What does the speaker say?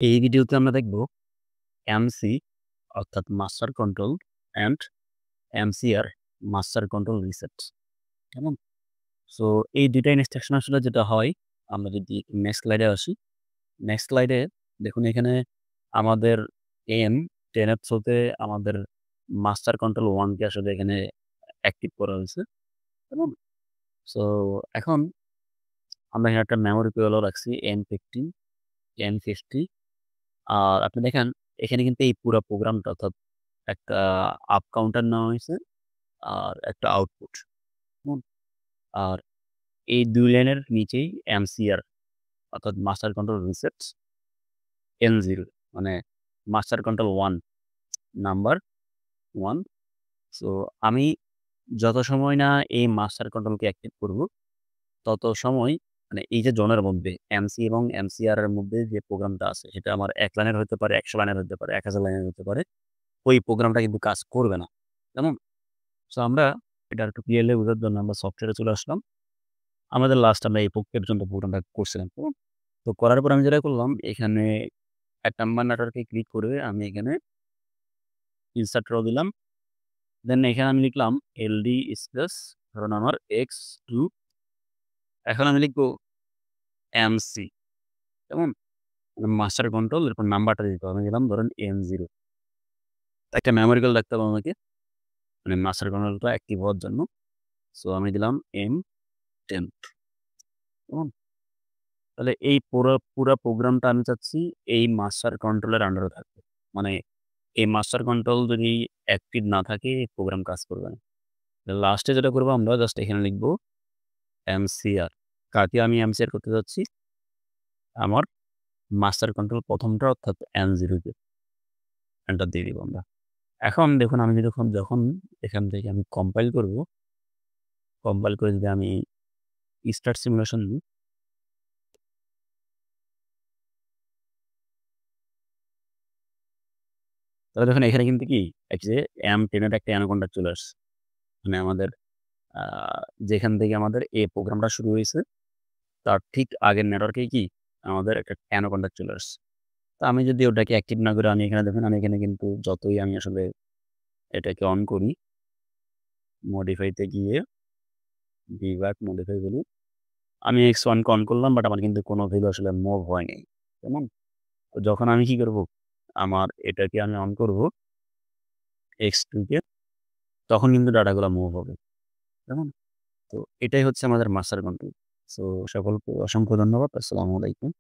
এই ভিডিওতে আমরা দেখব এমসি অর্থাৎ master control and MCR master control reset. কেমন? সো এই ২ টা ইনস্ট্রাকশন আসলে যেটা হয়, আমরা যদি নেক্সট স্লাইডে আসি। নেক্সট স্লাইডে দেখুন এখানে আমাদের এম 10 এর থ্রুতে আমাদের মাস্টার কন্ট্রোল 1 কে আসলে এখানে অ্যাক্টিভ করা হয়েছে। কেমন? সো এখন আমরা এখানে একটা মেমোরি পেলোড রাখছি N50, N50 আর আপনি দেখেন এখানে কিন্তু এই পুরা প্রোগ্রামটা অর্থাৎ একটা আপ কাউন্টার নেওয়া হয়েছে আর একটা আউটপুট। হুম? আর এই ২ লাইনের নিচেই MCR অর্থাৎ মাস্টার কন্ট্রোল রিসেট N0 মানে মাস্টার কন্ট্রোল 1 নাম্বার 1। সো আমি যত সময় না এই মাস্টার কন্ট্রোলকে অ্যাক্টিভ করব, তত সময় মানে এই যে জোনের মধ্যে MC এবং MCR এর মধ্যে যে প্রোগ্রামটা আছে সেটা আমার ১ লাইনের হতে পারে, ১০০ লাইনের হতে পারে, ১০০০ লাইনের হতে পারে। ওই প্রোগ্রামটা কিন্তু কাজ করবে না। কেমন? সো আমরা এটা আরেকটু ক্লিয়ারলি বোঝার জন্য আমরা সফটওয়্যারে চলে আসলাম। আমাদের লাস্ট আমরা এই পর্যন্ত প্রোগ্রামটা করছিলাম। তো তো করার পর আমি যেটা করলাম এখানে ১ নাম্বার নেটওয়ার্কে ক্লিক করে আমি এখানে ইনসার্ট রো দিলাম। দেন এখানে আমি লিখলাম LD স্পেস ধরুন আমার X2 এখন আমি লিখব MC কেমন? মাস্টার কন্ট্রোল এরপর নাম্বারটা দিতে হবে। আমি দিলাম ধরেন M0 একটা মেমোরি কল রাখতে হবে আমাকে। মানে মাস্টার কন্ট্রোলটা অ্যাক্টিভ হওয়ার জন্য। সো আমি দিলাম M10 কেমন? তাহলে এই পুরা প্রোগ্রামটা আমি চাচ্ছি এই মাস্টার কন্ট্রোলের আন্ডারে থাকবে। মানে এই মাস্টার কন্ট্রোল যদি অ্যাক্টিভ না থাকে এই প্রোগ্রাম কাজ করবে না। লাস্টে যেটা করব আমরা জাস্ট এখানে লিখব MCR কাকে আমি MCR করতে যাচ্ছি? আমার মাস্টার কন্ট্রোল ১ম টা অর্থাৎ N0 কে এন্টার দিয়ে দিব আমরা। এখন দেখুন আমি যখন এখান থেকে আমি কম্পাইল করব, কম্পাইল করে যদি আমি স্টার্ট সিমুলেশন দিই তাহলে দেখুন এখানে কিন্তু কি এই যে M10 এর একটা অ্যানাকোন্ডা চলে আসছে। মানে আমাদের আ যেখান থেকে আমাদের এই প্রোগ্রামটা শুরু হইছে, তার ঠিক আগের নেটওয়ার্কেই কি আমাদের একটা অ্যানাকোন্ডা চলে আসছে। তো আমি যদি ওটাকে অ্যাক্টিভ না করে আমি এখানে দেখুন আমি এখানে কিন্তু যতই আমি আসলে এটাকে অন করি, মডিফাই তে গিয়ে ডিবাগ মডিফাই বলি। আমি X1 কে অন করলাম বাট আমার কিন্তু কোনো ভ্যালু আসলে মুভ হয় নাই। কেমন? তো যখন আমি কি করব? আমার এটাকে আমি অন করব X2 কে তখন কিন্তু ডাটাগুলা মুভ হবে। কেমন? তো এটাই হচ্ছে আমাদের মাস্টার কন্ট্রোল। সো সকলকে অসংখ্য ধন্যবাদ। আসসালামু আলাইকুম।